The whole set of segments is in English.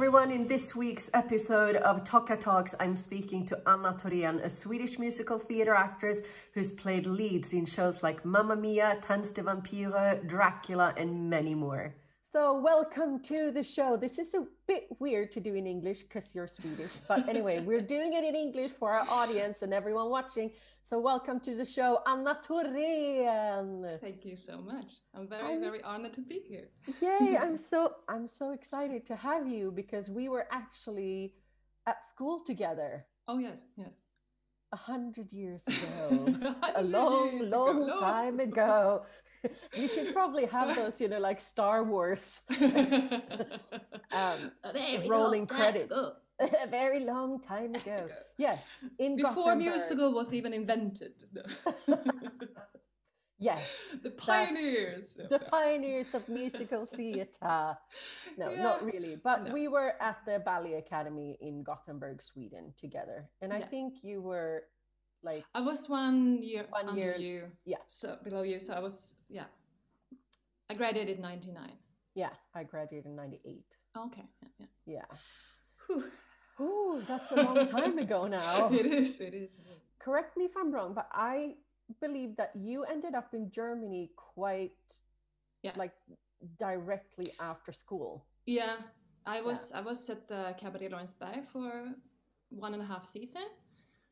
everyone. In this week's episode of Tocca Talks, I'm speaking to Anna Thorén, a Swedish musical theatre actress who's played leads in shows like Mamma Mia, Tanz de Vampire, Dracula, and many more. So welcome to the show. This is a bit weird to do in English because you're Swedish. But anyway, we're doing it in English for our audience and everyone watching. So welcome to the show, Anna Thorén. Thank you so much. I'm very honored to be here. Yay, I'm so excited to have you because we were actually at school together. Oh, yes. 100 years ago. A long time ago. You should probably have those, like Star Wars rolling credits. A very long time ago. Yes, in before Gothenburg. musical was even invented. Yes, the pioneers. The pioneers of musical theatre. No, not really. But we were at the Ballettakademien in Gothenburg, Sweden together. And I think you were like... I was 1 year under you. Yeah. So below you. So I was, I graduated in 99. Yeah, I graduated in 98. Okay. Yeah. Whew. Ooh, that's a long time ago now. It is. Correct me if I'm wrong, but I believe that you ended up in Germany quite like directly after school. Yeah, I was at the Cabaret Lawrenceberg for 1.5 seasons.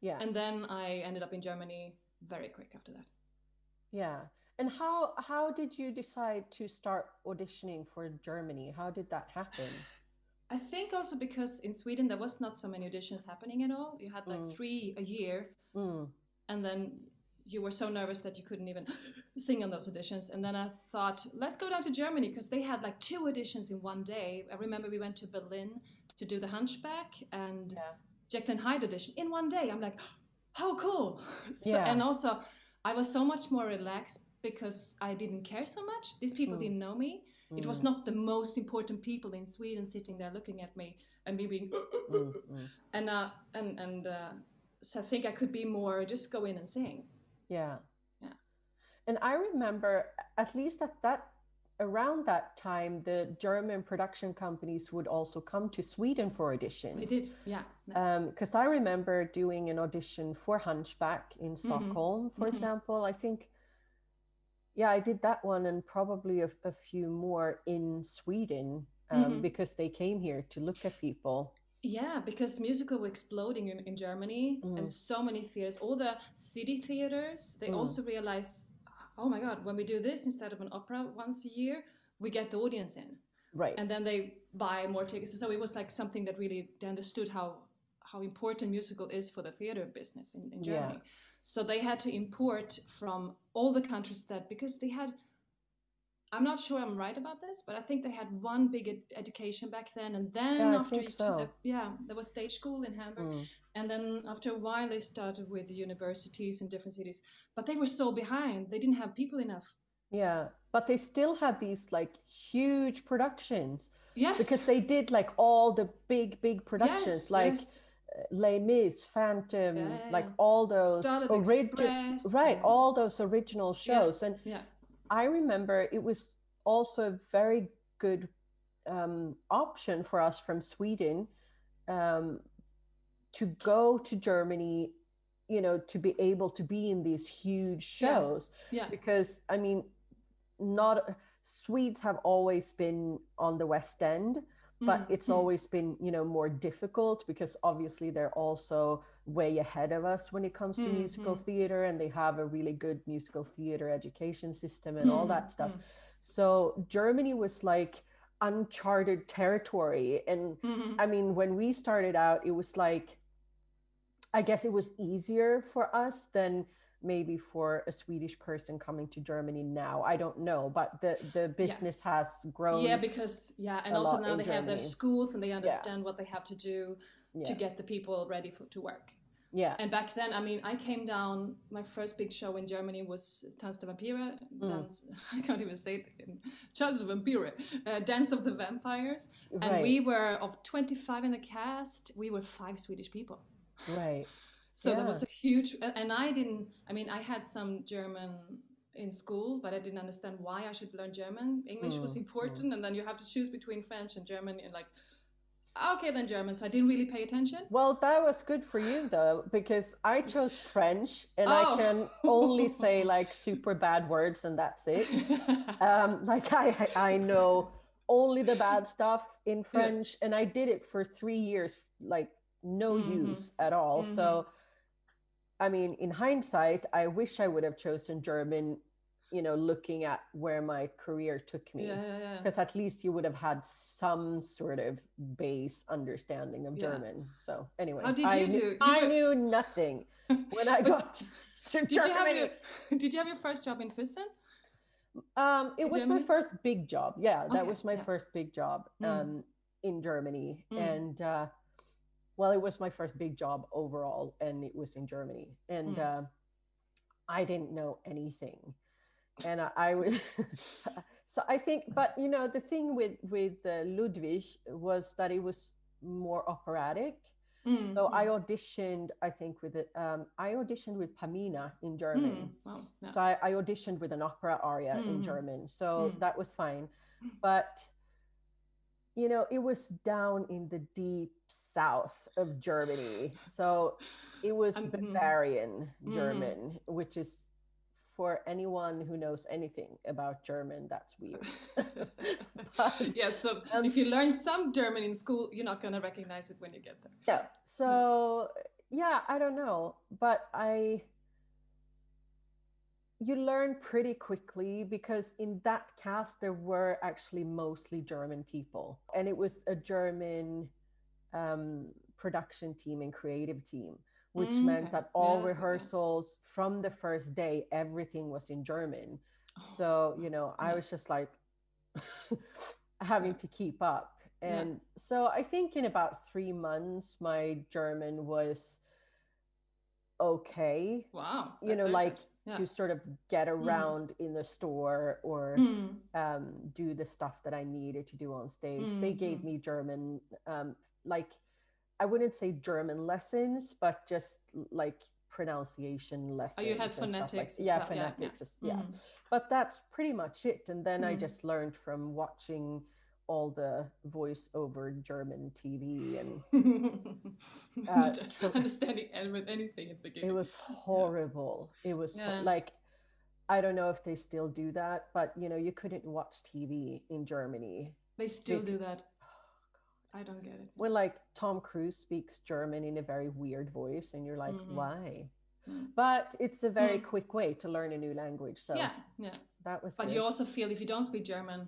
Yeah. And then I ended up in Germany very quick after that. Yeah. And how did you decide to start auditioning for Germany? How did that happen? I think also because in Sweden there was not so many auditions happening at all. You had like 3 a year, and then you were so nervous that you couldn't even sing on those auditions. And then I thought, let's go down to Germany because they had like 2 auditions in one day. I remember we went to Berlin to do the Hunchback and Jekyll and Hyde audition in one day. I'm like, how cool! And also, I was so much more relaxed because I didn't care so much. These people didn't know me. It was not the most important people in Sweden sitting there looking at me and me being so I think I could be more just go in and sing. Yeah. And I remember at least around that time the German production companies would also come to Sweden for auditions. They did, because I remember doing an audition for Hunchback in Stockholm, for example. I think I did that one and probably a few more in Sweden because they came here to look at people. Yeah, because musical were exploding in Germany and so many theaters, all the city theaters, they also realized, oh my God, when we do this instead of an opera once a year, we get the audience in. Right. And then they buy more tickets. So it was like something that really they understood how important musical is for the theater business in Germany. Yeah. So they had to import from all the countries because they had, I'm not sure I'm right about this, but I think they had one big education back then. And then there was stage school in Hamburg. And then after a while, they started with the universities in different cities. But they were so behind. They didn't have people enough. Yeah, but they still had these like huge productions. Yes. Because they did like all the big productions Les Mis, Phantom, like all those all those original shows. And I remember it was also a very good option for us from Sweden to go to Germany, to be able to be in these huge shows. Yeah. Because I mean, Swedes have always been on the West End, but it's always been, more difficult because obviously they're also way ahead of us when it comes to musical theater, and they have a really good musical theater education system and all that stuff. So Germany was like uncharted territory. And I mean, when we started out, it was like, I guess it was easier for us than maybe for a Swedish person coming to Germany now. I don't know, but the business has grown. Yeah, because and also now they have their schools and they understand what they have to do to get the people ready to work. Yeah. And back then, I mean, I came down, my first big show in Germany was Tanz de Vampire, I can't even say it again, Tanz de Vampire, Dance of the Vampires. And we were, of 25 in the cast, we were 5 Swedish people. Right. So that was a huge, and I had some German in school, but I didn't understand why I should learn German. English was important, and then you have to choose between French and German, and like, Okay, then German. So I didn't really pay attention. Well, that was good for you though, because I chose French and I can only say like super bad words and that's it. Like I know only the bad stuff in French, and I did it for 3 years, like no use at all. So, I mean, in hindsight, I wish I would have chosen German, you know, looking at where my career took me, because at least you would have had some sort of base understanding of German. So anyway, how did you do? I knew nothing when I got to Germany. Did you have your first job in Füssen? It was my first big job. Yeah, that was my first big job in Germany. And well, it was my first big job overall, and it was in Germany. And I didn't know anything. And I was, so I think, but you know, the thing with Ludwig was that it was more operatic. So I auditioned, I think, with it. I auditioned with Pamina in German. Wow. Yeah. So I auditioned with an opera aria in German. So that was fine. But, you know, it was down in the deep south of Germany. So it was Bavarian German, which is, for anyone who knows anything about German, that's weird. But, yeah, so if you learn some German in school, you're not going to recognize it when you get there. Yeah, so yeah, I don't know. But you learn pretty quickly, because in that cast, there were actually mostly German people. And it was a German production team and creative team, which meant that all rehearsals from the first day, everything was in German. So, you know, I was just like having to keep up. And so I think in about 3 months, my German was okay. Wow. You know, like to sort of get around in the store or do the stuff that I needed to do on stage. They gave me German, like, I wouldn't say German lessons, but just like pronunciation lessons. Oh, you had phonetics. Like, phonetics. Yeah. But that's pretty much it. And then I just learned from watching all the voiceover German TV and understanding anything at the beginning. It was horrible. It was like, I don't know if they still do that, but you know, you couldn't watch TV in Germany. They still do that. I don't get it. When like Tom Cruise speaks German in a very weird voice and you're like, why? But it's a very quick way to learn a new language. So that was But good. You also feel if you don't speak German,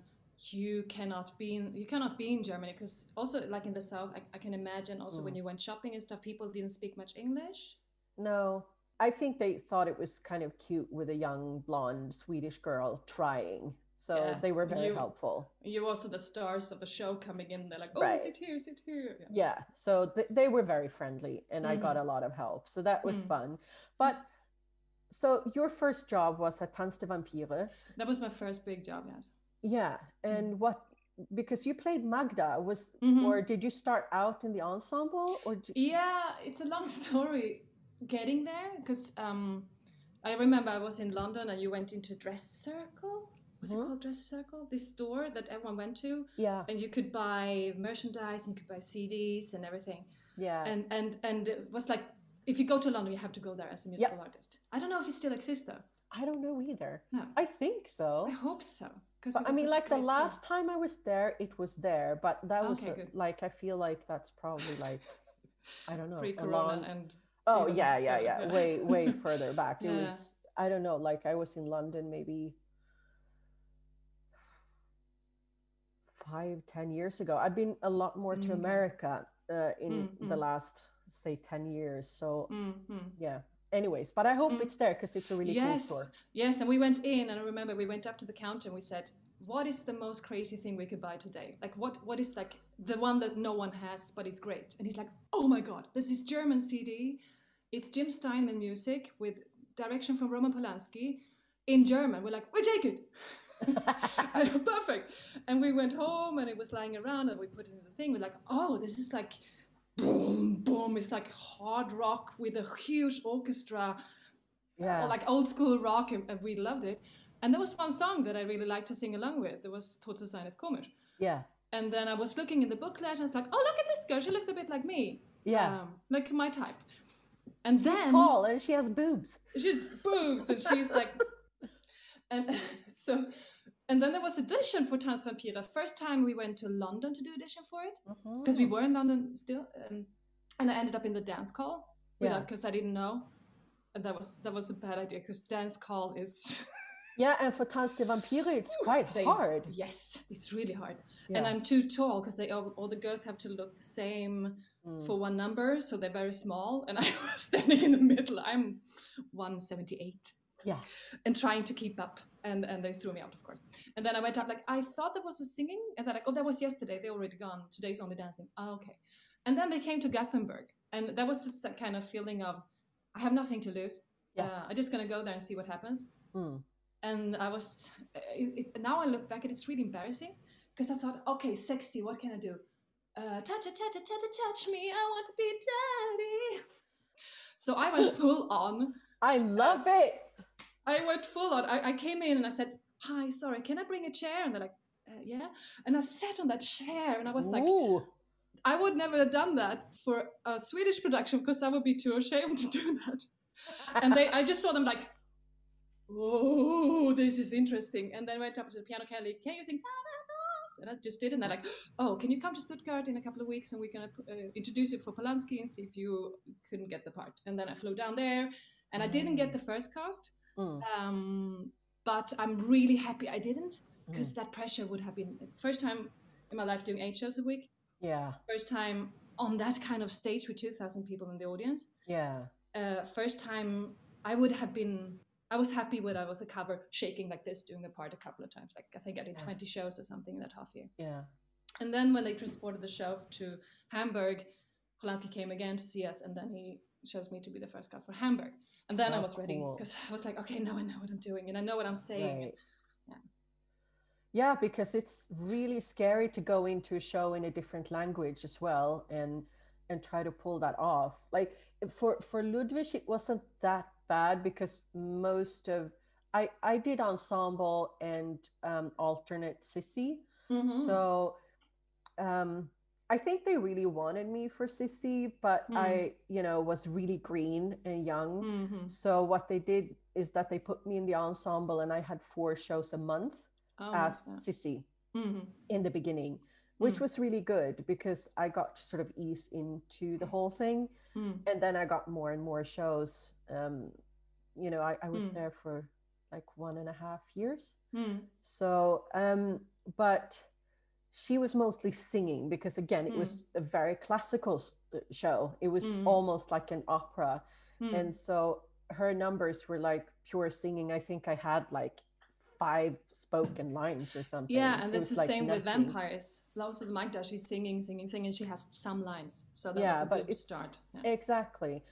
you cannot be in Germany, because also like in the South, I can imagine also when you went shopping and stuff, people didn't speak much English. No, I think they thought it was kind of cute with a young blonde Swedish girl trying. So they were very helpful. You also the stars of the show coming in. They're like, oh, sit here, sit here. Yeah. So they were very friendly, and I got a lot of help. So that was fun. But so your first job was at Tanz der Vampire. That was my first big job, yes. Yeah. And what, because you played Magda, or did you start out in the ensemble? Yeah, it's a long story getting there, because I remember I was in London and you went into Dress Circle. Was it called Dress Circle? This store that everyone went to. Yeah. And you could buy merchandise and you could buy CDs and everything. Yeah. And it was like, if you go to London, you have to go there as a musical artist. I don't know if it still exists though. I don't know either. No. I think so. I hope so. But I mean, like the last time I was there, it was there. But that was like, I feel like that's probably like, I don't know. Pre-corona and... Oh, yeah. Way further back. It was, I don't know, like I was in London maybe 5-10 years ago. I've been a lot more to America in the last, say, 10 years. So yeah. Anyways, but I hope it's there, because it's a really cool store. Yes, and we went in, and I remember we went up to the counter and we said, what is the most crazy thing we could buy today? Like what is like the one that no one has, but it's great? And he's like, oh my God, there's this German CD. It's Jim Steinman music with direction from Roman Polanski in German. We're like, we take it. Perfect. And we went home and it was lying around and we put it in the thing. We're like, oh, this is like boom, boom. It's like hard rock with a huge orchestra, like old school rock, and we loved it. And there was one song that I really liked to sing along with. There was Tot zu sein ist komisch. Yeah. And then I was looking in the booklet and I was like, oh, look at this girl. She looks a bit like me. Yeah. Like my type. And she's tall and she has boobs. She's boobs and she's like, and so, and then there was audition for Tanz Vampira. First time we went to London to do audition for it because we were in London still. And I ended up in the dance call because I didn't know. And that was a bad idea because dance call is... Yeah, and for Tanz der Vampire, it's quite hard. Yes, it's really hard. Yeah. And I'm too tall because all the girls have to look the same for one number, so they're very small. And I was standing in the middle. I'm 178. Yeah. And trying to keep up. And they threw me out, of course. And then I went up like, I thought there was a singing. And they're like, oh, that was yesterday. They're already gone. Today's only dancing. Oh, okay. And then they came to Gothenburg. And that was this kind of feeling of, I have nothing to lose. Yeah. I'm just going to go there and see what happens. And I was, now I look back and it's really embarrassing because I thought, okay, sexy, what can I do? Touch me, I want to be daddy. So I went full on. I love it. I went full on. I came in and I said, hi, sorry, can I bring a chair? And they're like, yeah. And I sat on that chair and I was like, I would never have done that for a Swedish production because I would be too ashamed to do that. And I just saw them like, oh, this is interesting. And then I went up to the piano, can you sing? And I just did. And they're like, oh, can you come to Stuttgart in a couple of weeks and we're going to introduce you for Polanski and see if you couldn't get the part. And then I flew down there and I didn't get the first cast. But I'm really happy I didn't because that pressure would have been first time in my life doing 8 shows a week. Yeah. First time on that kind of stage with 2,000 people in the audience. Yeah. First time I was happy when I was a cover shaking like this, doing the part a couple of times. Like I think I did 20 shows or something in that half year. Yeah. And then when they transported the show to Hamburg, Polanski came again to see us and then he chose me to be the first cast for Hamburg. And then I was ready because I was like, okay, now I know what I'm doing and I know what I'm saying. Right. Yeah, because it's really scary to go into a show in a different language as well and try to pull that off. Like for Ludwig, it wasn't that bad because most of I did ensemble and alternate Sissy. So I think they really wanted me for Sissy, but I was really green and young. So what they did is that they put me in the ensemble and I had 4 shows a month as Sissy in the beginning, which was really good because I got to sort of ease into the whole thing. And then I got more and more shows. I was there for like 1.5 years. So, but she was mostly singing because again, it was a very classical show. It was almost like an opera. And so her numbers were like pure singing. I think I had like 5 spoken lines or something. Yeah, and it's the same with vampires. Also Magda, she's singing. She has some lines. So that was a good start. Yeah. Exactly.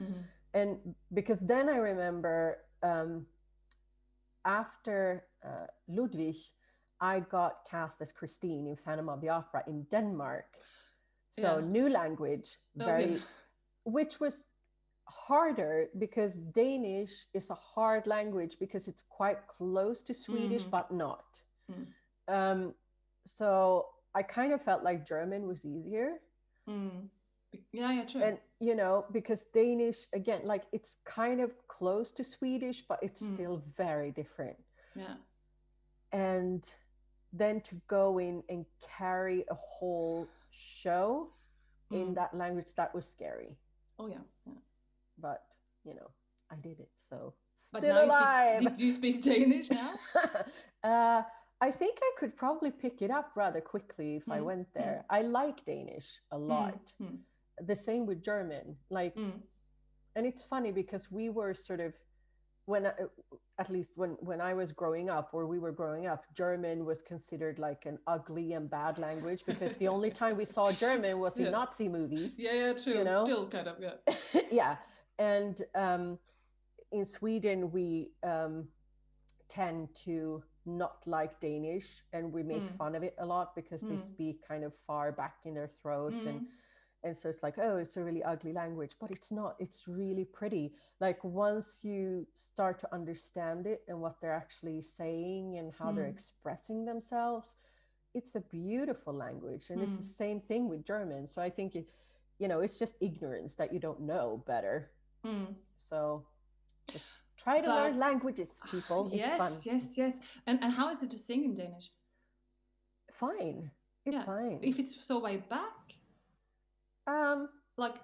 And because then I remember after Ludwig, I got cast as Christine in Phantom of the Opera in Denmark. So new language, which was harder because Danish is a hard language because it's quite close to Swedish, but not. So I kind of felt like German was easier. Yeah, true. And, because Danish, again, like it's kind of close to Swedish, but it's still very different. Yeah. And then to go in and carry a whole show in that language, that was scary. Oh, yeah. But, I did it, so but still alive. Did you speak Danish now? I think I could probably pick it up rather quickly if I went there. I like Danish a lot. The same with German. Like, and it's funny because we were sort of, at least when I was growing up, or we were growing up, German was considered like an ugly and bad language because the only time we saw German was in Nazi movies. Yeah, true. Still kind of, yeah. And in Sweden, we tend to not like Danish, and we make fun of it a lot because they speak kind of far back in their throat, and so it's like, oh, it's a really ugly language, but it's not. It's really pretty. Like once you start to understand it and what they're actually saying and how they're expressing themselves, it's a beautiful language, and it's the same thing with German. So I think it's just ignorance that you don't know better. So just try to learn languages, people. Yes, it's fun. Yes. And how is it to sing in Danish? Fine. It's fine. If it's so way back? Like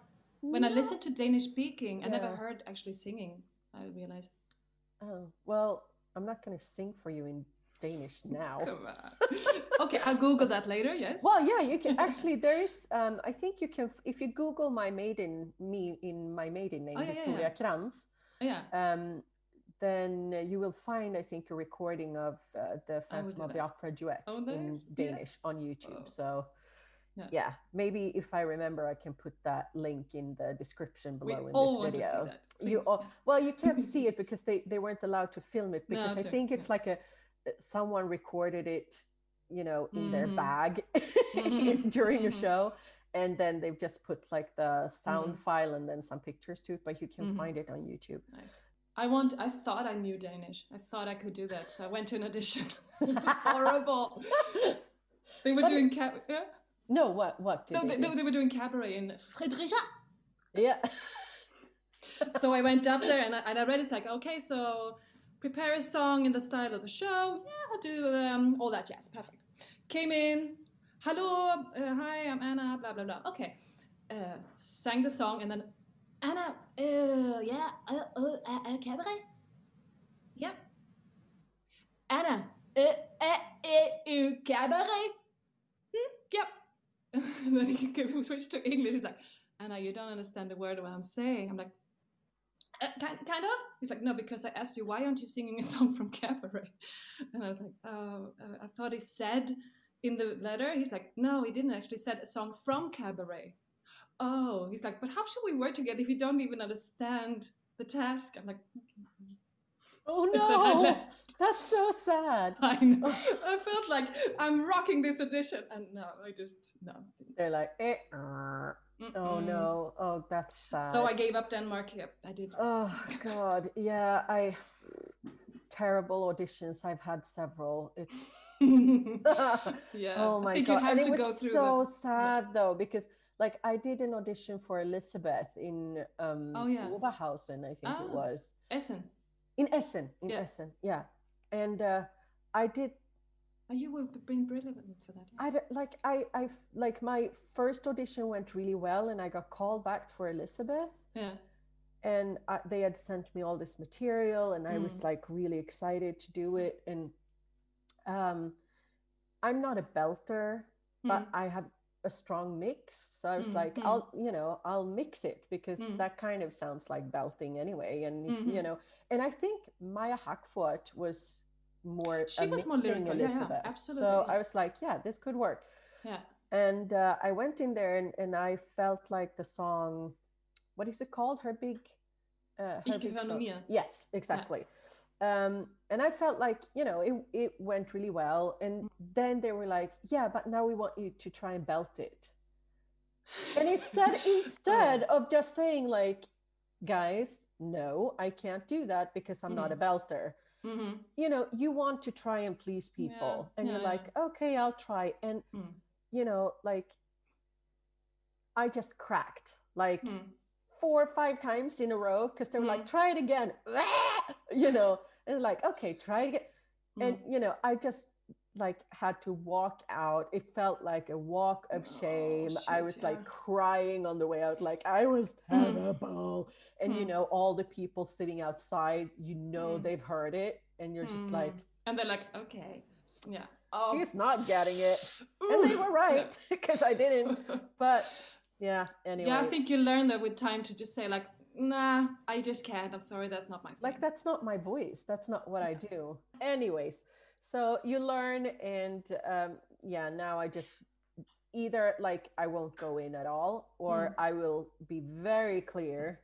when no. I listen to Danish speaking, I never heard actually singing, I realized. Oh, well, I'm not going to sing for you in Danish now. Come on. Okay, I'll Google that later, yes. Well, yeah, you can actually, there is, I think you can, if you Google my maiden name, Viktoria Krantz, then you will find, I think, a recording of the Phantom of the Opera duet in Danish on YouTube. So yeah, maybe if I remember, I can put that link in the description below in this video. Well, you can't see it because they weren't allowed to film it, because I think it's like someone recorded it, in their bag during a show, and then they've just put like the sound file and then some pictures to it, but you can find it on YouTube. Nice. I thought I knew Danish. I thought I could do that, so I went to an audition. It was horrible. They were doing No, what did they were doing cabaret in Fredericia. Yeah. So I went up there and I read, it's like, okay, so prepare a song in the style of the show. Yeah, I'll do all that jazz. Perfect. Came in, hello, hi, I'm Anna, blah, blah, blah. Okay. Sang the song, and then, Anna, cabaret? Yeah. Anna, cabaret? Yep. And then he switched to English. He's like, Anna, you don't understand the word of what I'm saying. I'm like, kind of? He's like, no, because I asked you, why aren't you singing a song from Cabaret? And I was like, oh, I thought he said in the letter. He's like, no, he didn't actually said a song from Cabaret. Oh, he's like, but how should we work together if you don't even understand the task? I'm like, oh no, that's so sad. I know. I felt like I'm rocking this audition, and no. They're like, oh no, oh, that's sad. So I gave up Denmark. Yep, I did. Oh God, yeah, terrible auditions. I've had several. It's yeah. Oh my I think God, you have and to it go was through so sad though, because like I did an audition for Elizabeth in Oberhausen, I think it was. Essen. In Essen, Essen, yeah. And I did. You would have been brilliant for that. Yeah. I my first audition went really well, and I got called back for Elizabeth. Yeah. And they had sent me all this material, and I was like really excited to do it. And I'm not a belter, but I have a strong mix. So I was like, I'll mix it, because that kind of sounds like belting anyway. And and I think Maya Hackford was more lyrical, Elizabeth. Yeah, absolutely. So I was like, yeah, this could work. Yeah. And I went in there, and I felt like the song, what is it called? Her big song. Yes, exactly. Yeah. And I felt like, it went really well. And then they were like, yeah, but now we want you to try and belt it. And instead of just saying like, guys, no, I can't do that because I'm not a belter. You want to try and please people. And you're like, okay, I'll try. And, like, I just cracked like 4 or 5 times in a row, because they were like, try it again. And like, okay, try it again. And, I just like had to walk out. It felt like a walk of shame. I was like crying on the way out, like I was terrible. And, all the people sitting outside, they've heard it. And you're just like. And they're like, okay. Yeah. She's not getting it. And they were right, because I didn't. But yeah, anyway. Yeah, I think you learn that with time to just say like, nah, I just can't. I'm sorry, that's not my thing. Like, that's not my voice. That's not what I do. Anyways, so you learn, and now I just either like I won't go in at all, or I will be very clear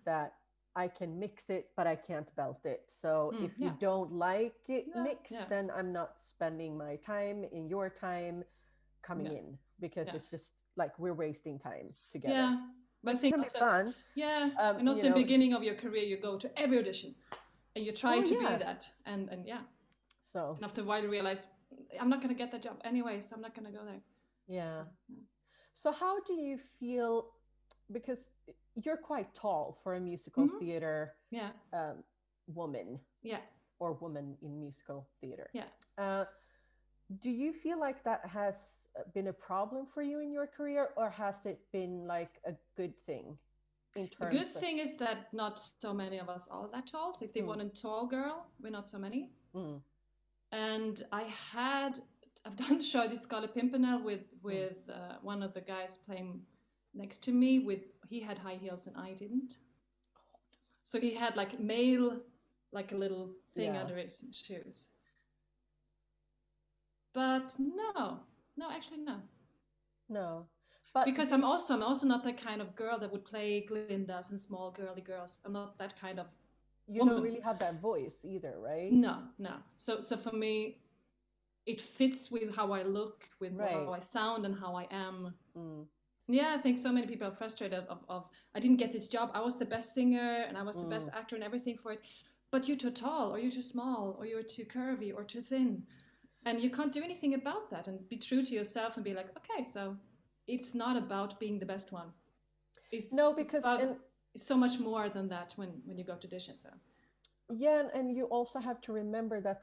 that I can mix it, but I can't belt it. So if you don't like it mixed, then I'm not spending my time in your time coming in, because it's just like we're wasting time together. Yeah. But it's gonna be fun. Yeah. And also in the beginning of your career, you go to every audition and you try to be that. And yeah. So and after a while you realize I'm not going to get that job anyway, so I'm not going to go there. Yeah. So how do you feel, because you're quite tall for a musical theater woman. Yeah. Or woman in musical theater. Yeah. Do you feel like that has been a problem for you in your career, or has it been like a good thing? In terms the good thing is that not so many of us are that tall. So if they want a tall girl, we're not so many. And I've done a show at Scarlet Pimpernel with one of the guys playing next to me. He had high heels and I didn't. So he had like like a little thing under his shoes. But no, actually no. No. But because I'm also not that kind of girl that would play Glindas and small girly girls. I'm not that kind of woman. Don't really have that voice either, right? No. So for me, it fits with how I look, with how I sound and how I am. Yeah, I think so many people are frustrated of I didn't get this job. I was the best singer and I was the best actor and everything for it. But you're too tall, or you're too small, or you're too curvy, or too thin. And you can't do anything about that, and be true to yourself and be like, okay, so it's not about being the best one. It's so much more than that when you go to auditions. So. Yeah, and you also have to remember that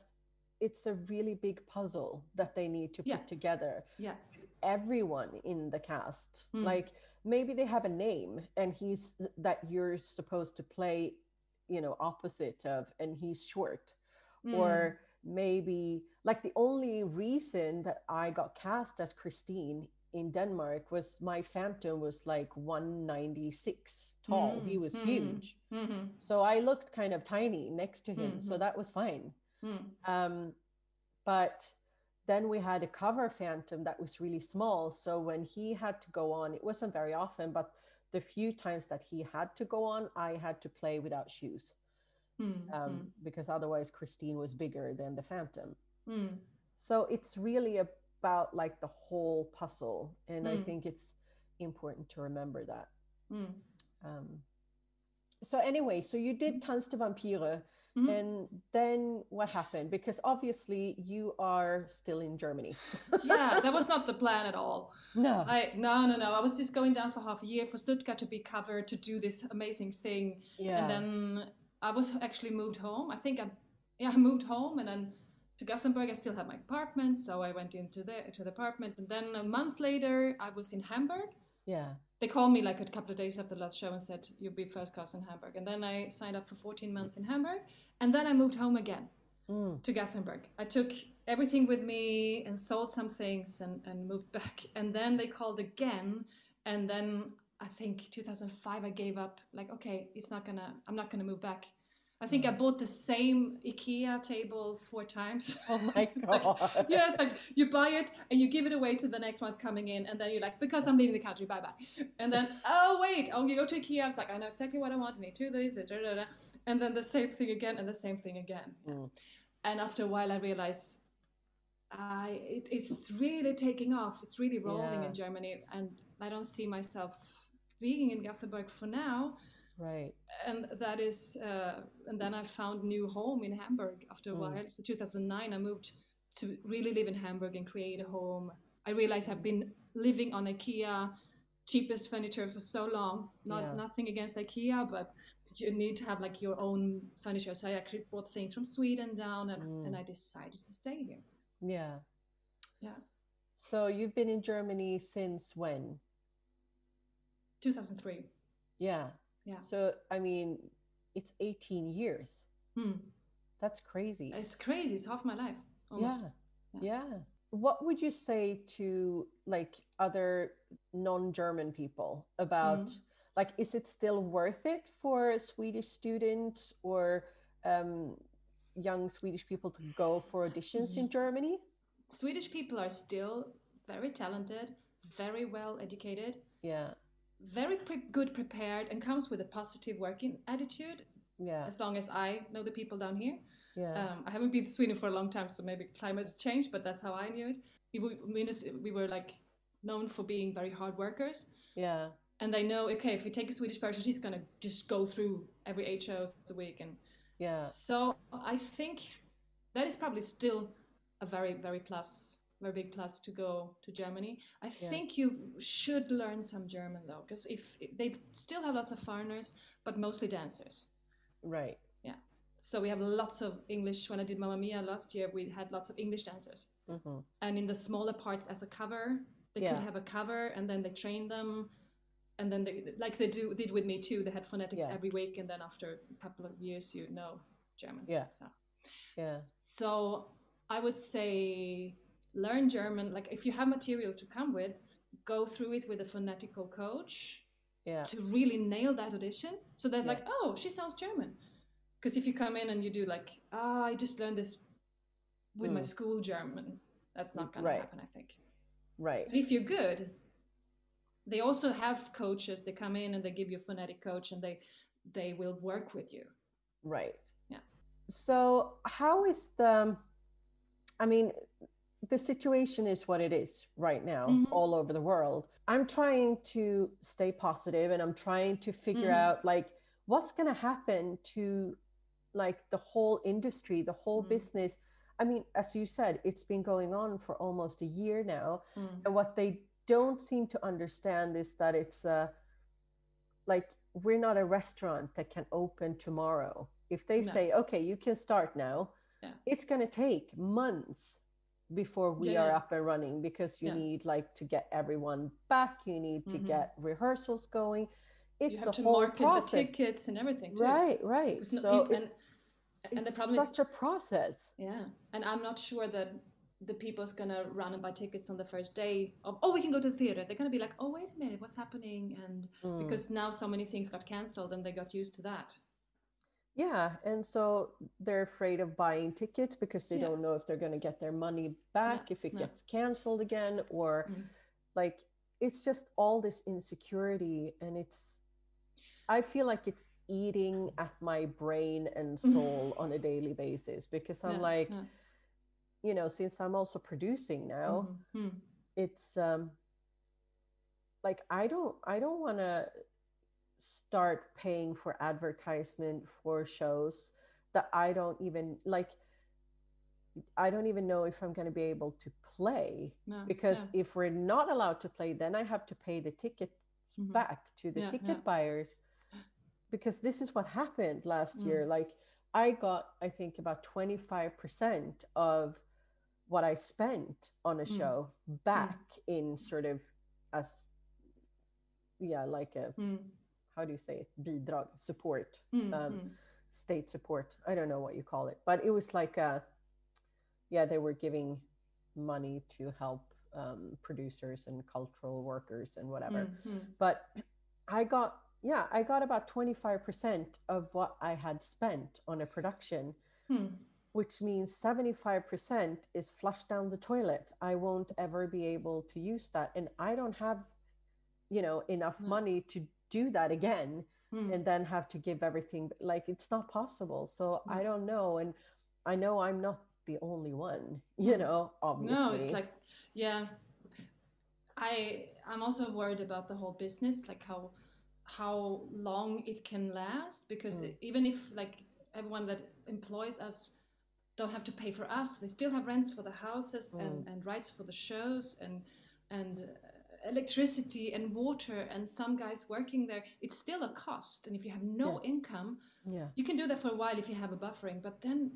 it's a really big puzzle that they need to put together. Yeah. Everyone in the cast. Like maybe they have a name and that you're supposed to play, opposite of, and he's short. Or maybe like the only reason that I got cast as Christine in Denmark was my Phantom was like 196 tall. He was huge. So I looked kind of tiny next to him. So that was fine. But then we had a cover Phantom that was really small. So when he had to go on, it wasn't very often, but the few times that he had to go on, I had to play without shoes. Because otherwise Christine was bigger than the Phantom. So it's really about like the whole puzzle. And I think it's important to remember that. So anyway, so you did Tanz der Vampire. And then what happened? Because obviously you are still in Germany. Yeah, that was not the plan at all. No. No. I was just going down for half a year for Stuttgart to be covered, to do this amazing thing. Yeah. And then I was actually moved home. I think I moved home, and then to Gothenburg. I still had my apartment, so I went into the apartment. And then a month later, I was in Hamburg. Yeah. They called me like a couple of days after the last show and said, you'll be first cast in Hamburg. And then I signed up for 14 months in Hamburg. And then I moved home again to Gothenburg. I took everything with me and sold some things and moved back. And then they called again. And then I think 2005, I gave up. Like, okay, I'm not gonna move back. I think I bought the same IKEA table 4 times. Oh my God. Like, yes, like you buy it and you give it away to the next one's coming in. And then you're like, because I'm leaving the country, bye-bye. And then, oh, wait, you go to IKEA. I was like, I know exactly what I want. I need 2 days. And then the same thing again and the same thing again. And after a while, I realized it's really taking off. It's really rolling in Germany. And I don't see myself being in Gothenburg for now. Right. And that is, and then I found new home in Hamburg after a while. So 2009, I moved to really live in Hamburg and create a home. I realized I've been living on IKEA, cheapest furniture for so long. Nothing against IKEA, but you need to have like your own furniture. So I actually bought things from Sweden down, and I decided to stay here. Yeah. Yeah. So you've been in Germany since when? 2003. Yeah. Yeah. So, I mean, it's 18 years. That's crazy. It's crazy. It's half my life. Almost. Yeah. What would you say to like other non-German people about like, is it still worth it for Swedish students or young Swedish people to go for auditions in Germany? Swedish people are still very talented, very well educated. Yeah. Very good prepared, and comes with a positive working attitude. Yeah. As long as I know the people down here. Yeah. I haven't been to Sweden for a long time, so maybe climate's changed, but that's how I knew it. We were like known for being very hard workers. Yeah. And I know, okay, if you take a Swedish person, she's gonna just go through every 8 shows a week, and so I think that is probably still a very big plus to go to Germany. I think you should learn some German though, because if they still have lots of foreigners, but mostly dancers. Right. Yeah. So we have lots of English. When I did Mamma Mia last year, we had lots of English dancers. And in the smaller parts as a cover, they could have a cover, and then they train them. And then they, like they did with me too, they had phonetics every week. And then after a couple of years, you know German. Yeah. So I would say learn German. Like if you have material to come with, go through it with a phonetical coach to really nail that audition. So that like, oh, she sounds German. Because if you come in and you do like, I just learned this with my school German, that's not going to happen, I think. Right. But if you're good, they also have coaches. They come in and they give you a phonetic coach, and they will work with you. Right. Yeah. So how is the situation is what it is right now all over the world. I'm trying to stay positive, and I'm trying to figure out like what's going to happen to like the whole industry, the whole business. I mean, as you said, it's been going on for almost a year now. And what they don't seem to understand is that it's like we're not a restaurant that can open tomorrow. If they say, okay, you can start now, it's going to take months before we are up and running, because you need like to get everyone back. You need to get rehearsals going. It's the whole process. You have to market the tickets and everything too. Right. So and the problem is such a process. Yeah. And I'm not sure that the people's going to run and buy tickets on the first day of, oh, we can go to the theater. They're going to be like, oh, wait a minute, what's happening? And because now so many things got canceled and they got used to that. Yeah. And so they're afraid of buying tickets because they don't know if they're going to get their money back, if it gets canceled again, or like, it's just all this insecurity. And I feel like it's eating at my brain and soul on a daily basis, because I'm like, you know, since I'm also producing now, it's like I don't want to start paying for advertisement for shows that I don't even like. I don't even know if I'm going to be able to play, because if we're not allowed to play, then I have to pay the ticket back to the ticket buyers. Because this is what happened last year. Like I got, I think, about 25% of what I spent on a show back in sort of as, like a, how do you say it? Bidrag, support, state support. I don't know what you call it, but it was like they were giving money to help producers and cultural workers and whatever. But I got about 25% of what I had spent on a production, which means 75% is flushed down the toilet. I won't ever be able to use that. And I don't have, enough money to do that again and then have to give everything. Like, it's not possible. So I don't know. And I know I'm not the only one, obviously. No, it's like, I'm also worried about the whole business, like how long it can last, because even if like everyone that employs us don't have to pay for us, they still have rents for the houses and rights for the shows and electricity and water, and some guys working there, it's still a cost. And if you have no income, you can do that for a while if you have a buffering, but then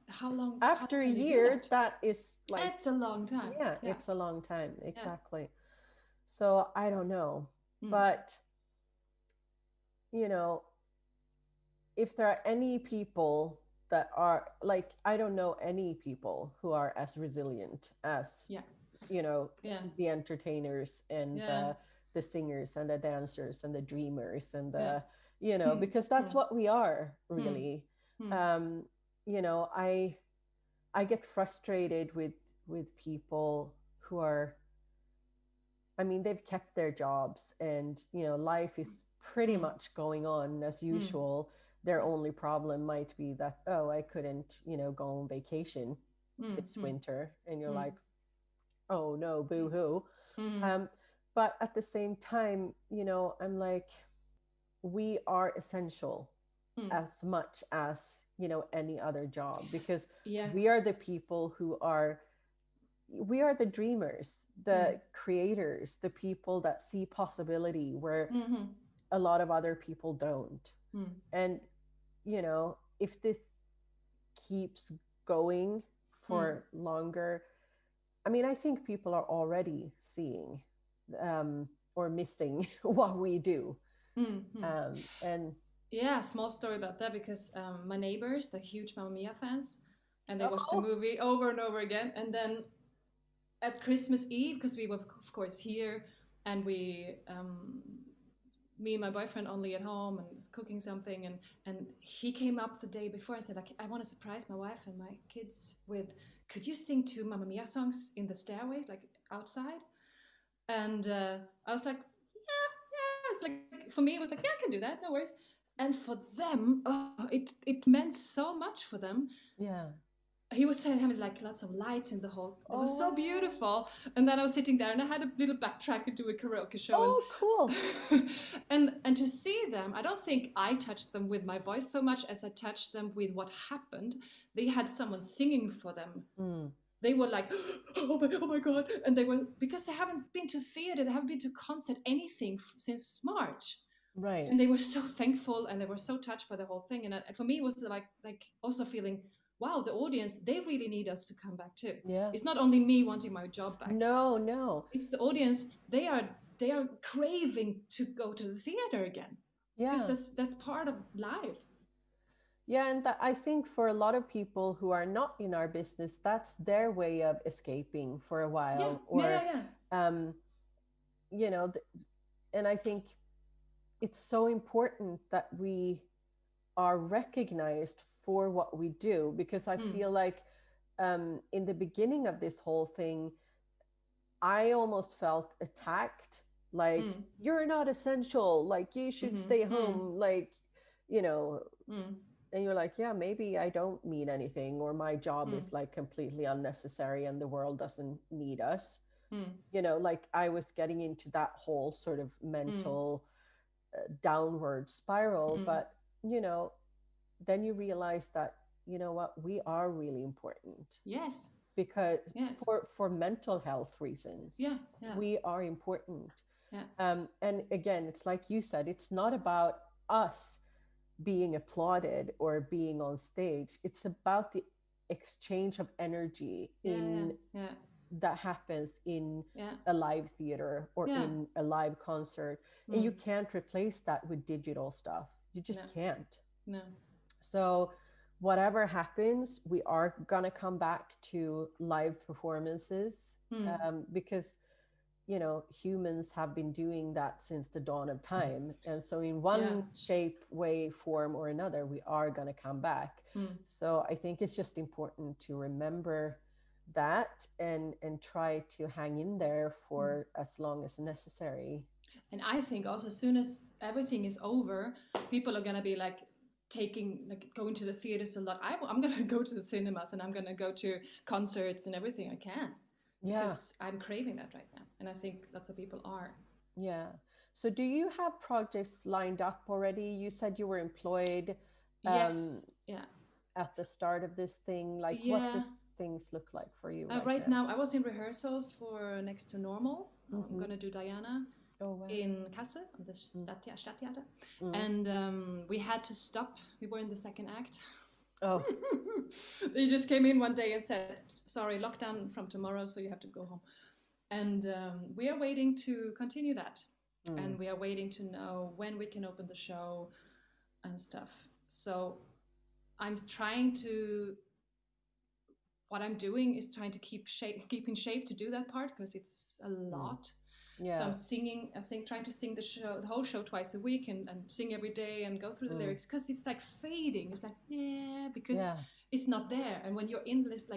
how long after a year, that is like, it's a long time. It's a long time, exactly. So I don't know, but if there are any people that are like, I don't know any people who are as resilient as the entertainers and the singers and the dancers and the dreamers and the because that's what we are, really. I get frustrated with people who are, I mean, they've kept their jobs and life is pretty much going on as usual. Their only problem might be that, I couldn't go on vacation this winter, and you're like, oh no, boo-hoo. But at the same time, I'm like, we are essential as much as any other job, because Yeah. we are the people we are the dreamers, the creators, the people that see possibility where a lot of other people don't. And if this keeps going for longer, I mean, I think people are already seeing or missing what we do. And yeah, small story about that, because my neighbors, they're huge Mamma Mia fans, and they watched the movie over and over again. And then at Christmas Eve, because we were of course here, and we me and my boyfriend only at home and cooking something, and he came up the day before and said, like, I want to surprise my wife and my kids with, could you sing 2 Mamma Mia songs in the stairway, like outside? And I was like, yeah. It's like, for me it was like, yeah, I can do that, no worries. And for them, it meant so much for them. Yeah. He was having like lots of lights in the hall. It was so beautiful. And then I was sitting there and I had a little backtrack and do a karaoke show. Oh, cool. and to see them, I don't think I touched them with my voice so much as I touched them with what happened. They had someone singing for them. They were like, oh my God. And they were, because they haven't been to theater, they haven't been to concert, anything since March. Right. And they were so thankful and they were so touched by the whole thing. And for me, it was like also feeling, wow, the audience, they really need us to come back too. Yeah. It's not only me wanting my job back. No. It's the audience. They are craving to go to the theater again. Yeah. Because that's part of life. Yeah, and I think for a lot of people who are not in our business, that's their way of escaping for a while. And I think it's so important that we are recognized for what we do, because I feel like in the beginning of this whole thing, I almost felt attacked, like, you're not essential, like, you should stay home, like, and you're like, yeah, maybe I don't mean anything, or my job is like completely unnecessary and the world doesn't need us. Like I was getting into that whole sort of mental downward spiral. But then you realize that, what, we are really important. Yes. Because for mental health reasons, we are important. And again, it's like you said, it's not about us being applauded or being on stage. It's about the exchange of energy that happens in a live theater or in a live concert. And you can't replace that with digital stuff. You just can't. No. So whatever happens, we are gonna come back to live performances, because humans have been doing that since the dawn of time. And so in one shape, way, form or another, we are going to come back. So I think it's just important to remember that and try to hang in there for as long as necessary. And I think also, as soon as everything is over, people are going to be like going to the theaters a lot. I'm going to go to the cinemas and I'm going to go to concerts and everything I can. Because I'm craving that right now. And I think lots of people are. Yeah. So do you have projects lined up already? You said you were employed yes. Yeah. At the start of this thing. Like, what does things look like for you right now? I was in rehearsals for Next to Normal. I'm going to do Diana in Kassel, on the Stadttheater. And we had to stop. We were in the second act. Oh. They just came in one day and said, sorry, lockdown from tomorrow, so you have to go home. And we are waiting to continue that. And we are waiting to know when we can open the show and stuff. So what I'm doing is trying to keep in shape to do that part, because it's a lot. So I'm trying to sing the whole show twice a week and sing every day and go through the lyrics, because it's like fading. It's like, because it's not there. And when you're in this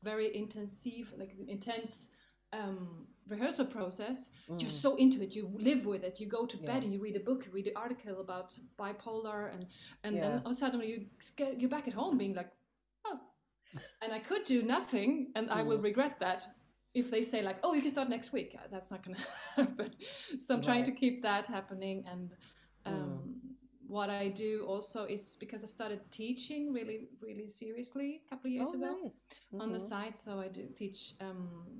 very intense rehearsal process, you're so into it, you live with it, you go to bed and you read a book, you read an article about bipolar, and then all of a sudden you're back at home being like, oh, and I could do nothing, and I will regret that. If they say like, oh, you can start next week, that's not going to happen. So I'm trying to keep that happening and what I do also is because I started teaching really, really seriously a couple of years ago nice. on the side. So I do teach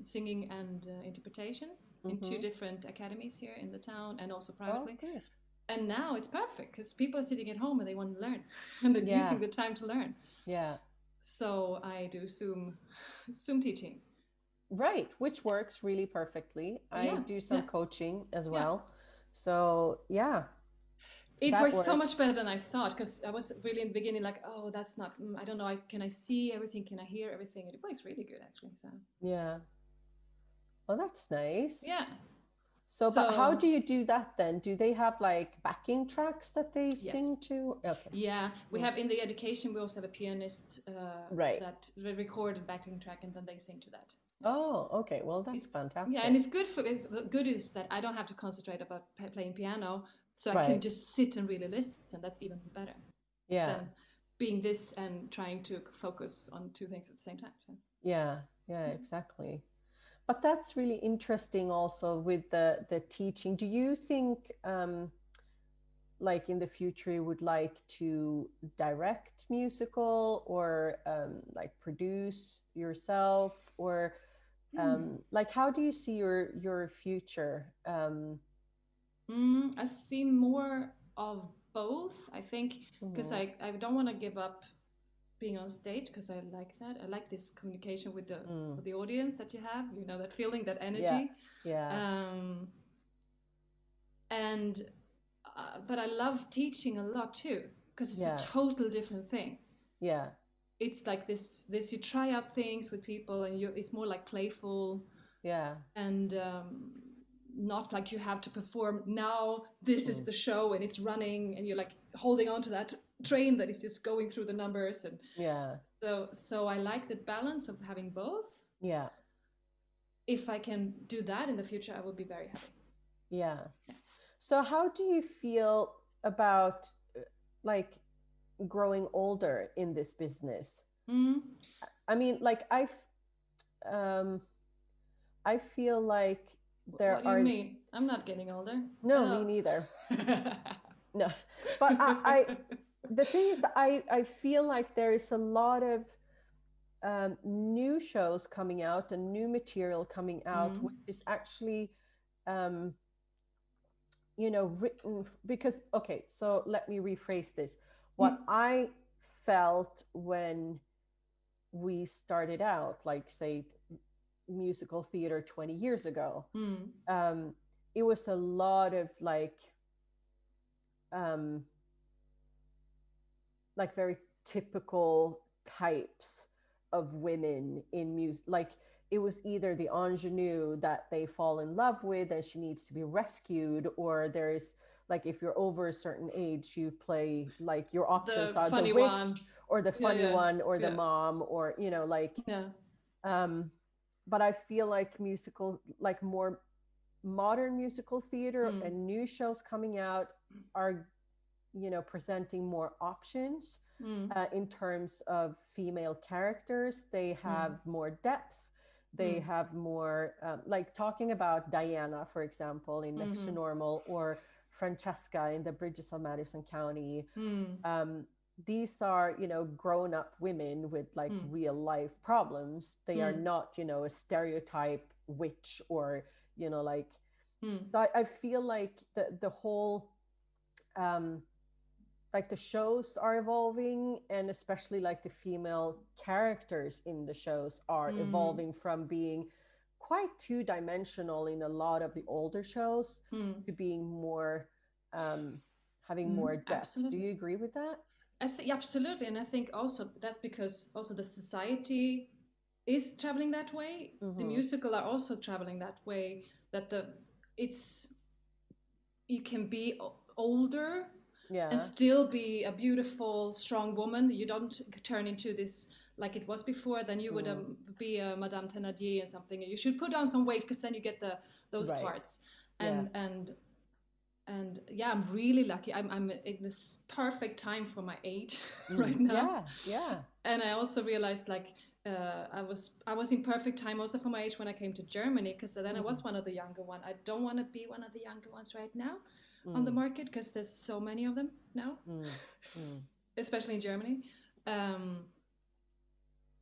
singing and interpretation in 2 different academies here in the town and also privately. Good. And now it's perfect because people are sitting at home and they want to learn and they're using the time to learn. Yeah. So I do Zoom teaching. Right, which works really perfectly. I do some coaching as well. So yeah. It works so much better than I thought, because I was really in the beginning like, oh, that's not, I don't know, can I see everything? Can I hear everything? It works really good, actually. So yeah. Well, that's nice. Yeah. So, but how do you do that then? Do they have like backing tracks that they sing to? Okay. Yeah, we have in the education, we also have a pianist that recorded backing track, and then they sing to that. Oh, okay. Well, that's fantastic. Yeah, and it's good good is that I don't have to concentrate about playing piano, so I can just sit and really listen. That's even better. Yeah. Than being this and trying to focus on 2 things at the same time. So. Yeah, exactly. But that's really interesting also with the teaching. Do you think like in the future you would like to direct musical or like produce yourself, or like how do you see your future? I see more of both, I think, because I don't want to give up being on stage, because I like that. I like this communication with the audience that you have, you know, that feeling, that energy. And but I love teaching a lot too, because it's a total different thing. It's like this you try out things with people, and it's more like playful, and not like you have to perform now, this is the show and it's running and you're like holding on to that train that is just going through the numbers. And so I like the balance of having both. If I can do that in the future, I will be very happy. So how do you feel about like growing older in this business? I mean, like I feel like what do you mean? I'm not getting older. No, me neither. No, but I the thing is that I feel like there is a lot of new shows coming out and new material coming out, which is actually you know, written because, okay, so let me rephrase this. What I felt when we started out, like say musical theater 20 years ago, it was a lot of like very typical types of women in music. Like it was either the ingenue that they fall in love with and she needs to be rescued, or there's like, if you're over a certain age, you play like your options are the witch or the funny one or the mom, or, you know, like, but I feel like musical, like more modern musical theater and new shows coming out are, you know, presenting more options in terms of female characters. They have more depth. They have more, like talking about Diana, for example, in Next to Normal, or Francesca in The Bridges of Madison County. These are, you know, grown-up women with like real life problems. They are not, you know, a stereotype witch or, you know, like, so I feel like the whole, like the shows are evolving, and especially like the female characters in the shows are evolving from being quite two-dimensional in a lot of the older shows to being more, having more depth. Absolutely. Do you agree with that? Absolutely. And I think also that's because also the society is traveling that way. The musical are also traveling that way, that you can be older and still be a beautiful, strong woman. You don't turn into this like it was before. Then you would be a Madame Thénardier or something. You should put on some weight because then you get those parts. And yeah, I'm really lucky. I'm in this perfect time for my age right now. And I also realized like I was in perfect time also for my age when I came to Germany, because then I was one of the younger ones. I don't want to be one of the younger ones right now. on the market, because there's so many of them now, especially in Germany.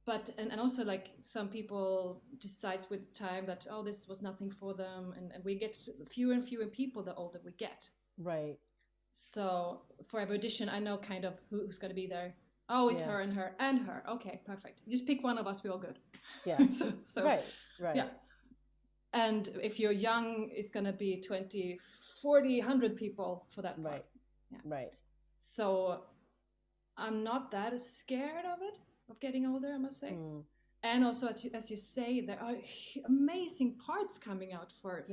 But and also like some people decides with time that, oh, this was nothing for them, and we get fewer and fewer people the older we get. Right. So for every audition, I know kind of who's going to be there. Oh, it's her and her and her. Okay, perfect. Just pick one of us. We're all good. Yeah. so right. Yeah. And if you're young, it's going to be 20, 40, 100 people for that part. Right. Yeah. Right. So I'm not that scared of it, of getting older, I must say. And also, as you say, there are amazing parts coming out for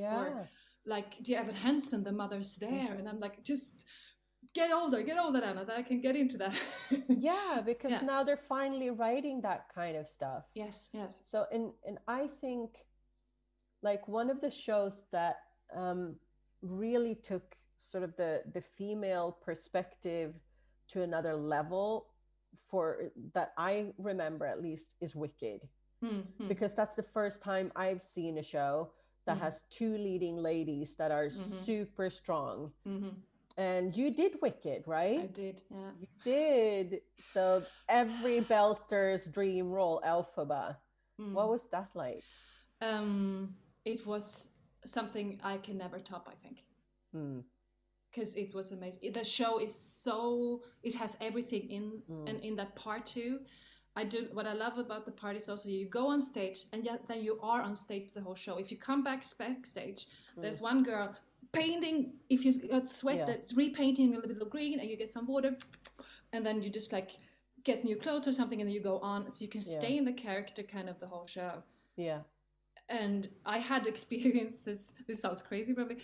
like Dear Evan Hansen, the mother's there, and I'm like, just get older, Anna, that I can get into that. Yeah, because now they're finally writing that kind of stuff. Yes. So, and I think, like, one of the shows that really took sort of the female perspective to another level, for that I remember at least, is Wicked. Because that's the first time I've seen a show that has two leading ladies that are super strong. And you did Wicked, right? I did, yeah. You did. So every belter's dream role, Elphaba. What was that like? It was something I can never top, I think. Because it was amazing. The show is it has everything in, and in that part too. What I love about the part is also you go on stage, and then you are on stage the whole show. If you come backstage, there's one girl painting, if you got sweat, that's repainting a little bit of green, and you get some water, and then you just like get new clothes or something, and then you go on, so you can stay in the character kind of the whole show. Yeah. And I had experiences, this sounds crazy probably,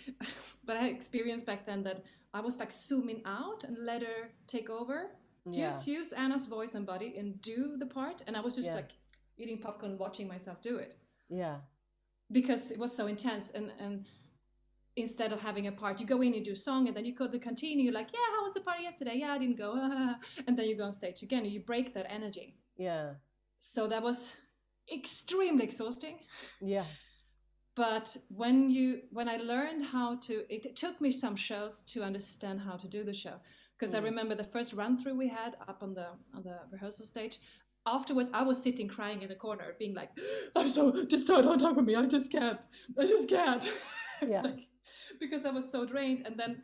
but I had experience back then that I was like zooming out and let her take over. Just use Anna's voice and body and do the part. And I was just like eating popcorn, watching myself do it. Yeah. Because it was so intense. And instead of having a part, you go in, you do a song, and then you go to continue. You're like, how was the party yesterday? Yeah, I didn't go. And then you go on stage again, and you break that energy. Yeah. So that was extremely exhausting. Yeah. But when I learned how to, it took me some shows to understand how to do the show. Because I remember the first run through we had up on the rehearsal stage. Afterwards, I was sitting crying in a corner, being like, just don't talk with me. I just can't. Yeah. Like, because I was so drained. And then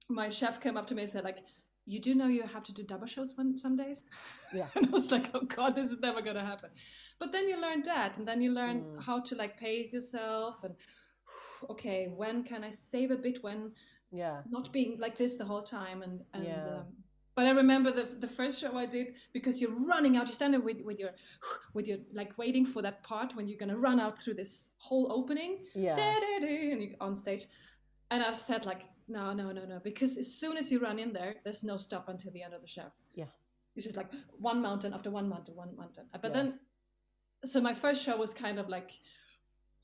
my chef came up to me and said, like, you do know you have to do double shows some days? Yeah. And I was like, oh God, this is never going to happen. But then you learn that, and then you learn how to like pace yourself, and okay, when can I save a bit, when not being like this the whole time. But I remember the first show I did, because you're running out, you stand there with your like waiting for that part when you're going to run out through this whole opening. Yeah. And you're on stage. And I said like, no, because as soon as you run in there, there's no stop until the end of the show. Yeah. It's just like one mountain after one mountain. But then, so my first show was kind of like,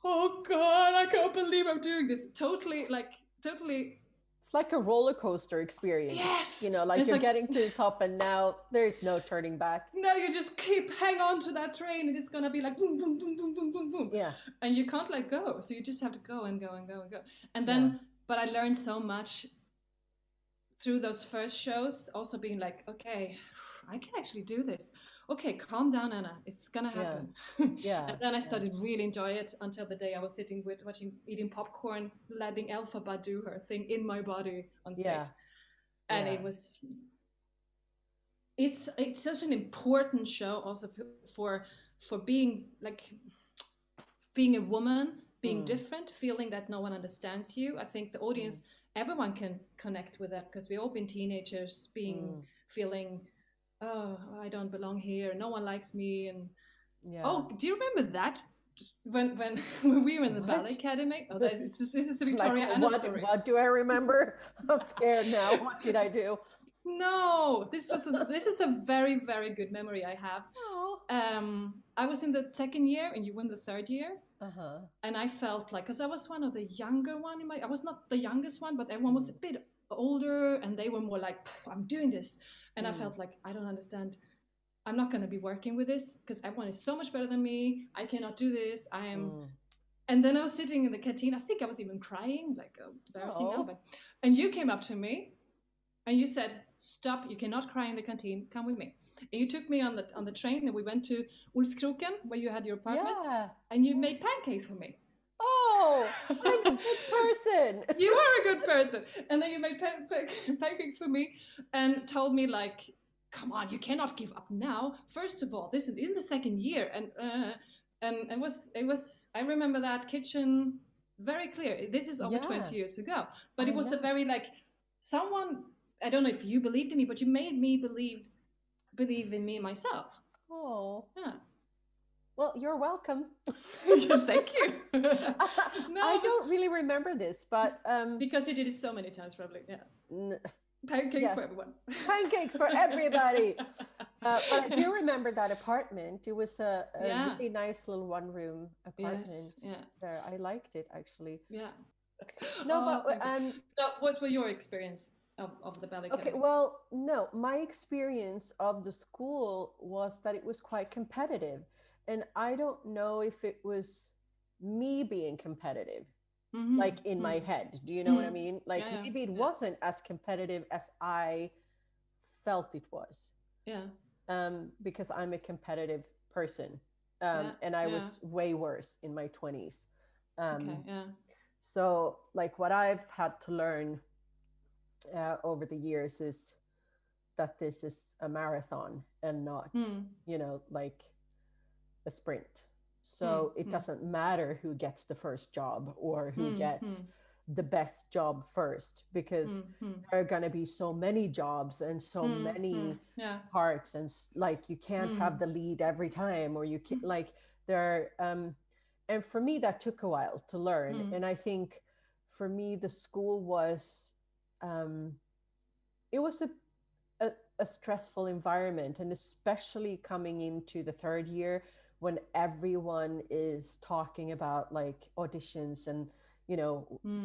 oh God, I can't believe I'm doing this. Totally. It's like a roller coaster experience. Yes. You know, like you're getting to the top, and now there's no turning back. No, you just hang on to that train, and it's going to be like boom, boom, boom, boom, boom, boom, boom. Yeah. And you can't let go. So you just have to go and go and go and go. And then, but I learned so much through those first shows, also being like, okay, I can actually do this. Okay, calm down, Anna. It's going to happen. Yeah. And then I started really enjoy it until the day I was sitting eating popcorn, letting Elphaba do her thing in my body on stage. Yeah. And it's such an important show also for being a woman, being different, feeling that no one understands you. I think the audience, everyone can connect with that, because we've all been teenagers, feeling, oh, I don't belong here, no one likes me. And oh, do you remember that? Just when we were in the Ballettakademien? Oh, this is a Viktoria Anna story. What do I remember? I'm scared now. What did I do? No, this is a very, very good memory I have. Oh. I was in the second year, and you were in the third year. Uh-huh. And I felt like, because I was one of the younger one I was not the youngest one, but everyone was a bit older, and they were more like, I'm doing this. And I felt like, I don't understand. I'm not going to be working with this, because everyone is so much better than me. I cannot do this. I am And then I was sitting in the canteen. I think I was even crying, like embarrassing now. And you came up to me, and you said, "Stop! You cannot cry in the canteen. Come with me." And you took me on the train, and we went to Olskroken, where you had your apartment. Yeah. And you made pancakes for me. Oh, I'm a good person. You are a good person. And then you made pancakes for me, and told me, like, "Come on, you cannot give up now. First of all, this is in the second year." And it was I remember that kitchen very clear. This is over 20 years ago, but it was a very, like, someone, I don't know if you believed in me, but you made me believe in me myself. Oh, yeah. Well, you're welcome. Thank you. No, I don't really remember this, but because you did it so many times, probably. Yeah. Pancakes for everyone. Pancakes for everybody. But I do remember that apartment. It was a really nice little one-room apartment. Yes, there. I liked it, actually. Yeah. No, but what were your experience of the ballet? Okay, well, no, my experience of the school was that it was quite competitive, and I don't know if it was me being competitive. Like in my head, do you know what I mean? Like maybe it wasn't as competitive as I felt it was. Because I'm a competitive person, and I was way worse in my 20s. So like what I've had to learn over the years is that this is a marathon and not, like a sprint. So it doesn't matter who gets the first job or who gets the best job first, because there are going to be so many jobs and so many parts, and like you can't have the lead every time, or you can't, like there and for me that took a while to learn. And I think for me the school was it was a stressful environment, and especially coming into the third year when everyone is talking about like auditions and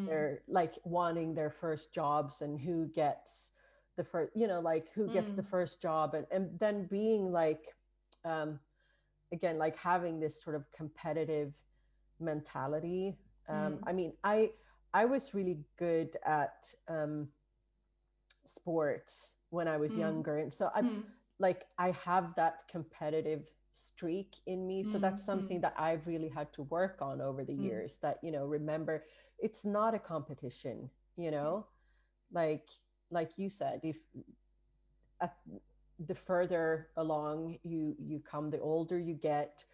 they're like wanting their first jobs and who gets the first, like who gets the first job, and then being like again, like having this sort of competitive mentality. I mean, I was really good at sports when I was younger, and so I have that competitive streak in me. So that's something that I've really had to work on over the years, that remember, it's not a competition, like you said, if the further along you come, the older you get,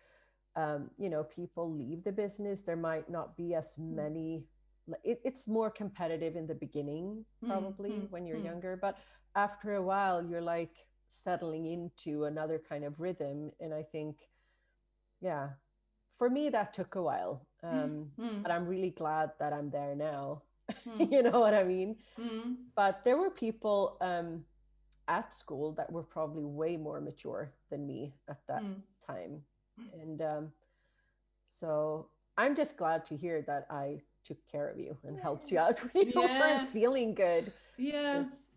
people leave the business. There might not be as many, it's more competitive in the beginning probably when you're younger, but after a while you're like settling into another kind of rhythm. And I think for me that took a while, but I'm really glad that I'm there now. You know what I mean? But there were people at school that were probably way more mature than me at that time, and so I'm just glad to hear that I took care of you and helped you out when you weren't feeling good.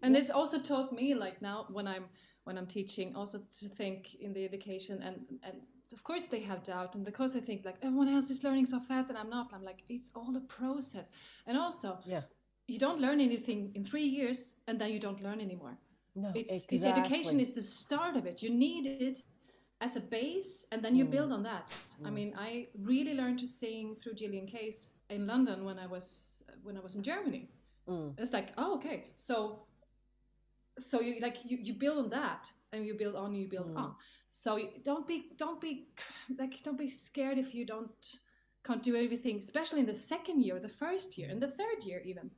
And it's also taught me, like now when I'm teaching, also to think in the education, and of course they have doubt, and because they think like everyone else is learning so fast and I'm not. I'm like, it's all a process. And also you don't learn anything in 3 years and then you don't learn anymore. No, it's education is the start of it. You need it as a base, and then you build on that. I mean, I really learned to sing through Gillian Case in London when I was in Germany. It's like, oh, okay, so you like you build on that, and you build on, on. So don't be scared if you can't do everything, especially in the second year, the first year, and the third year even.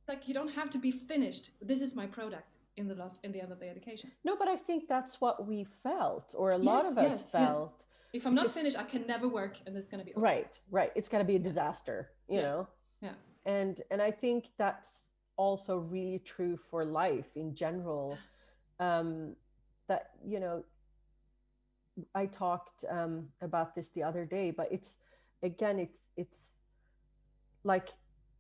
Like you don't have to be finished. This is my product in the end of the education. No, but I think that's what we felt, or a lot of us felt. Yes. If I'm not finished, I can never work, and it's going to be over. Right. It's going to be a disaster, you know. Yeah. And I think that's also really true for life in general. That I talked about this the other day, but it's like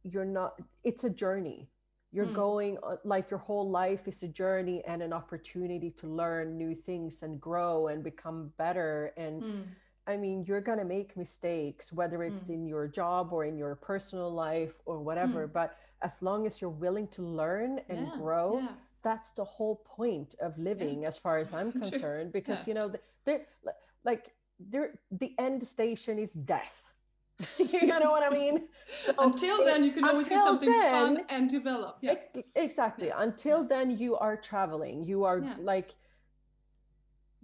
it's a journey. You're going, like your whole life is a journey and an opportunity to learn new things and grow and become better. And I mean, you're going to make mistakes, whether it's in your job or in your personal life or whatever. But as long as you're willing to learn and grow, that's the whole point of living, as far as I'm concerned. Because, you know, the end station is death. You know what I mean? So until then, you can always do something fun and develop. Yeah. Exactly. Yeah. Until then, you are traveling. You are like,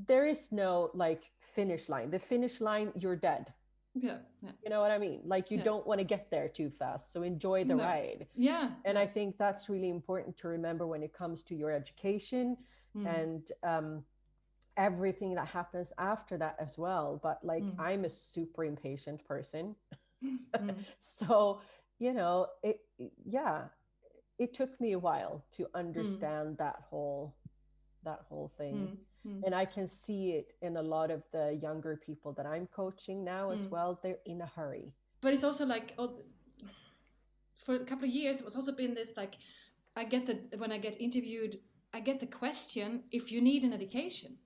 there is no like finish line. The finish line, you're dead. Yeah. You know what I mean? Like, you don't want to get there too fast. So enjoy the ride. Yeah. And I think that's really important to remember when it comes to your education and everything that happens after that as well. But like, I'm a super impatient person. So, you know, it took me a while to understand that whole thing. And I can see it in a lot of the younger people that I'm coaching now as well. They're in a hurry. But it's also like, for a couple of years, it was also been this, like, when I get interviewed, I get the question, if you need an education.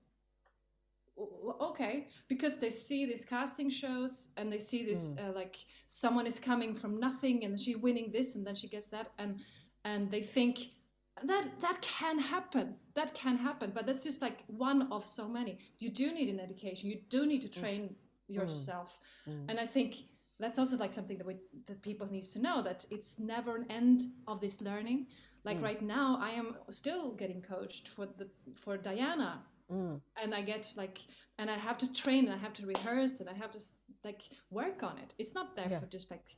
Okay, because they see these casting shows and they see this like someone is coming from nothing and she's winning this and then she gets that, and they think that can happen, but that's just like one of so many. You do need an education, you do need to train yourself. And I think that's also like something that people need to know, that it's never an end of this learning. Like right now I am still getting coached for Diana. And I get like, and I have to train and I have to rehearse and I have to like work on it. It's not there for just like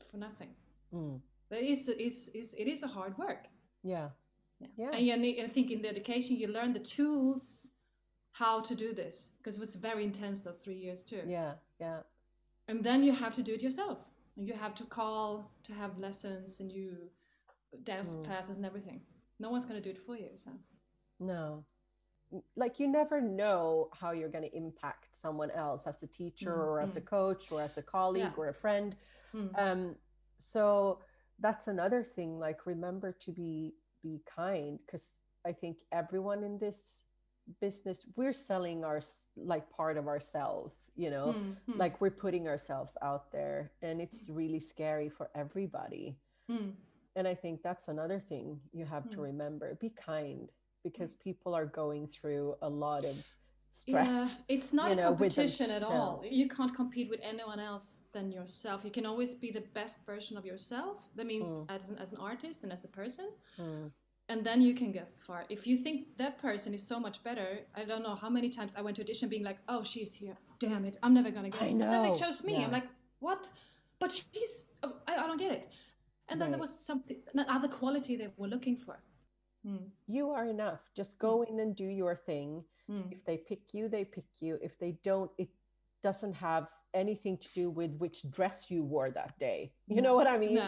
for nothing. But it is a hard work. Yeah. And I think in the education you learn the tools how to do this, because it was very intense those 3 years too. Yeah. And then you have to do it yourself. And you have to call to have lessons and you dance classes and everything. No one's going to do it for you. So. No. Like, you never know how you're going to impact someone else as a teacher or as a coach or as a colleague or a friend. So that's another thing, like, remember to be kind, because I think everyone in this business, we're selling our like part of ourselves, you know, like we're putting ourselves out there, and it's really scary for everybody. And I think that's another thing you have to remember, be kind, because people are going through a lot of stress. It's not a competition at all. You can't compete with anyone else than yourself. You can always be the best version of yourself. That means as an artist and as a person. And then you can get far. If you think that person is so much better, I don't know how many times I went to audition being like, oh, she's here. Damn it, I'm never going to get it. And then they chose me. I'm like, what? But she's, I don't get it. And then there was something, another quality they were looking for. You are enough. Just go in and do your thing. If they pick you, they pick you. If they don't, it doesn't have anything to do with which dress you wore that day. You know what I mean?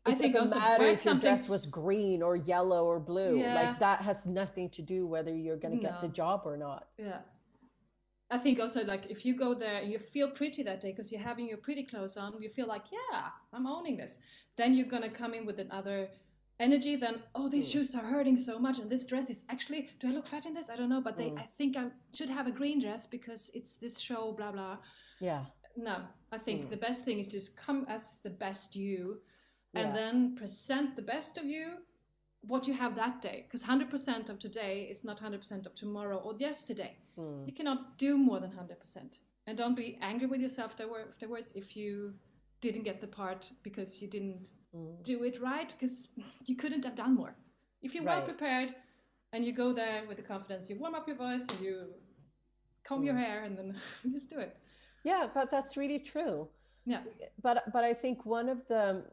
It doesn't matter if your dress was green or yellow or blue. Like, that has nothing to do whether you're going to get the job or not. I think also, like, if you go there and you feel pretty that day because you're having your pretty clothes on, you feel like, I'm owning this. Then you're going to come in with another energy than, oh, these shoes are hurting so much, and this dress is actually, do I look fat in this? I don't know, but I think I should have a green dress because it's this show, blah blah. No, I think the best thing is just come as the best you, and then present the best of you, what you have that day, because 100% of today is not 100% of tomorrow or yesterday. You cannot do more than 100%, and don't be angry with yourself afterwards if you didn't get the part because you didn't do it right, because you couldn't have done more. If you're well prepared and you go there with the confidence, you warm up your voice and you comb your hair and then just do it. Yeah, but that's really true. Yeah. But I think one of the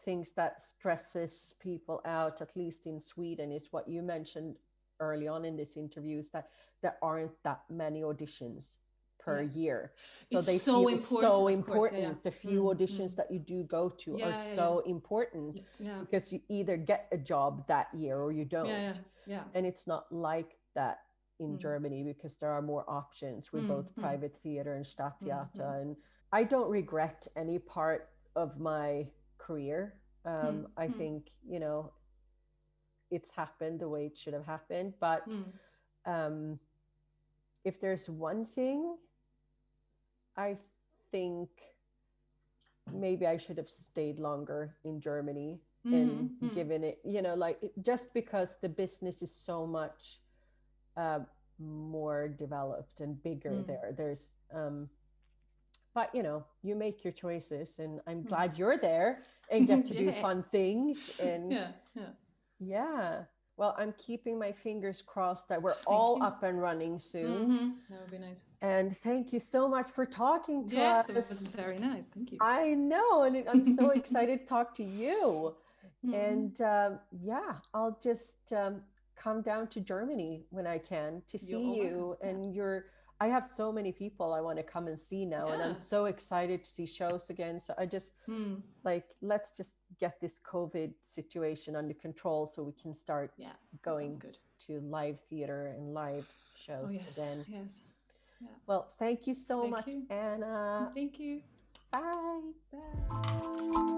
things that stresses people out, at least in Sweden, is what you mentioned early on in this interview, is that there aren't that many auditions per year. So it's so important. The few auditions that you do go to are so important, because you either get a job that year or you don't. And it's not like that in Germany, because there are more options with both private theater and Stadttheater. And I don't regret any part of my career. I think, you know, it's happened the way it should have happened. But if there's one thing I think maybe I should have stayed longer in Germany and given it, you know, like just because the business is so much more developed and bigger there. There's, but you know, you make your choices, and I'm glad you're there and get to do fun things. And yeah. Well, I'm keeping my fingers crossed that we're all up and running soon. That would be nice. And thank you so much for talking to us. Yes, that was very nice. Thank you. I know, and I'm so excited to talk to you. And yeah, I'll just come down to Germany when I can to see you. And I have so many people I want to come and see now, and I'm so excited to see shows again. So I just like, let's just get this COVID situation under control so we can start going to live theater and live shows again. Yes. Yeah. Well, thank you so much, Anna. Thank you. Bye. Bye.